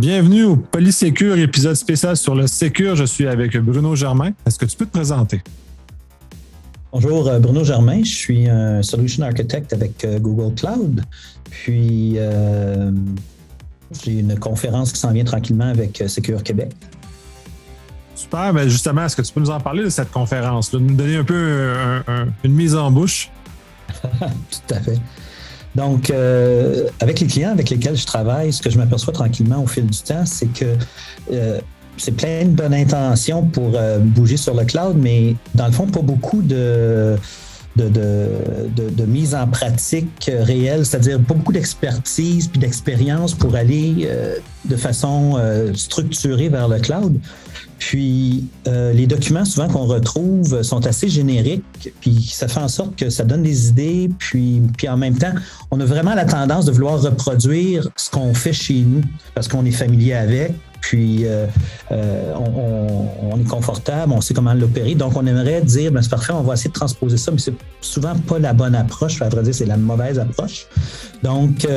Bienvenue au Polysécure, épisode spécial sur le Sécure. Je suis avec Bruno Germain. Est-ce que tu peux te présenter? Bonjour, Bruno Germain. Je suis un Solution Architect avec Google Cloud. Puis, j'ai une conférence qui s'en vient tranquillement avec Sécure Québec. Super. Ben justement, est-ce que tu peux nous en parler de cette conférence-là? Nous donner un peu une mise en bouche? Tout à fait. Donc, avec les clients avec lesquels je travaille, ce que je m'aperçois tranquillement au fil du temps, c'est que c'est plein de bonnes intentions pour bouger sur le cloud, mais dans le fond, pas beaucoup de mise en pratique réelle, c'est-à-dire pas beaucoup d'expertise puis d'expérience pour aller de façon structurée vers le cloud. Puis, les documents souvent qu'on retrouve sont assez génériques, puis ça fait en sorte que ça donne des idées, puis en même temps, on a vraiment la tendance de vouloir reproduire ce qu'on fait chez nous, parce qu'on est familier avec, puis on est confortable, on sait comment l'opérer. Donc, on aimerait dire, c'est parfait, on va essayer de transposer ça, mais c'est souvent pas la bonne approche. À vrai dire, c'est la mauvaise approche. Donc,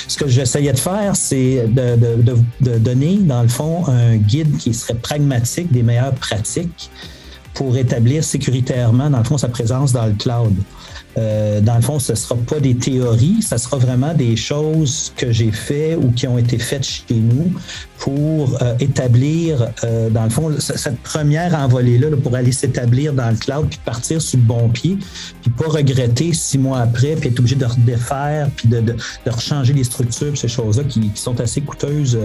ce que j'essayais de faire, c'est de donner, dans le fond, un guide qui serait pragmatique des meilleures pratiques pour établir sécuritairement, dans le fond, sa présence dans le cloud. Dans le fond, ce ne sera pas des théories, ce sera vraiment des choses que j'ai faites ou qui ont été faites chez nous pour établir, dans le fond, cette première envolée-là pour aller s'établir dans le cloud puis partir sur le bon pied, puis pas regretter 6 mois après, puis être obligé de redéfaire, puis de rechanger les structures, ces choses-là qui sont assez coûteuses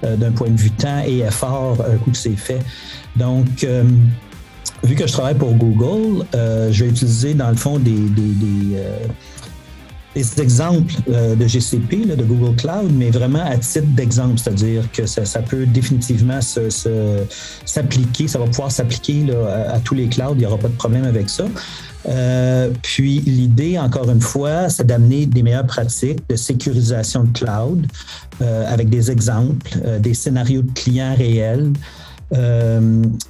d'un point de vue temps et effort, un coup que c'est fait. Donc, vu que je travaille pour Google, je vais utiliser dans le fond des exemples de GCP, de Google Cloud, mais vraiment à titre d'exemple, c'est-à-dire que ça peut définitivement s'appliquer, ça va pouvoir s'appliquer là, à tous les clouds, il n'y aura pas de problème avec ça. Puis l'idée, encore une fois, c'est d'amener des meilleures pratiques de sécurisation de cloud avec des exemples, des scénarios de clients réels,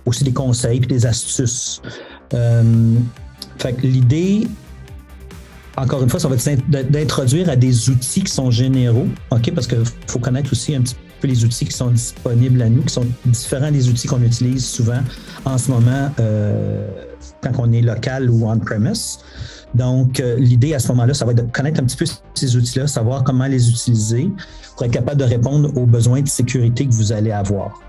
aussi des conseils et des astuces. Fait que l'idée, encore une fois, ça va être d'introduire à des outils qui sont généraux, OK? Parce qu'il faut connaître aussi un petit peu les outils qui sont disponibles à nous, qui sont différents des outils qu'on utilise souvent en ce moment quand on est local ou on-premise. Donc, l'idée à ce moment-là, ça va être de connaître un petit peu ces outils-là, savoir comment les utiliser pour être capable de répondre aux besoins de sécurité que vous allez avoir.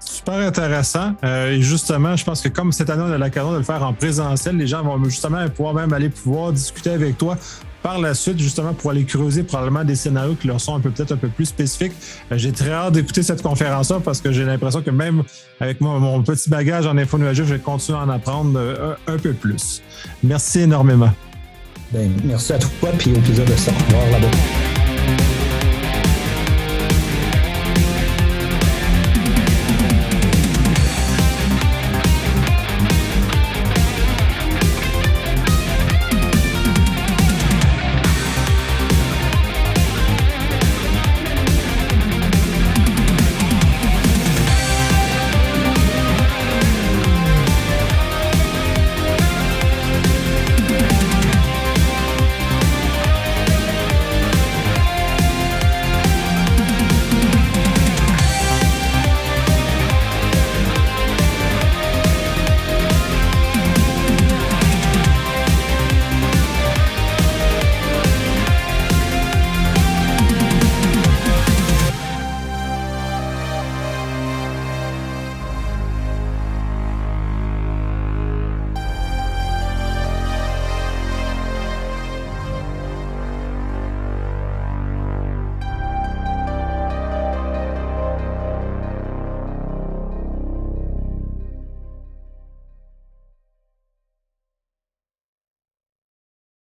Super intéressant. Et justement, je pense que comme cette année, on a l'occasion de le faire en présentiel, les gens vont justement pouvoir discuter avec toi par la suite, justement, pour aller creuser probablement des scénarios qui leur sont peut-être un peu plus spécifiques. J'ai très hâte d'écouter cette conférence-là parce que j'ai l'impression que même avec mon petit bagage en info nuagique, je vais continuer à en apprendre un peu plus. Merci énormément. Bien, merci à toi, puis au plaisir de se revoir là-bas.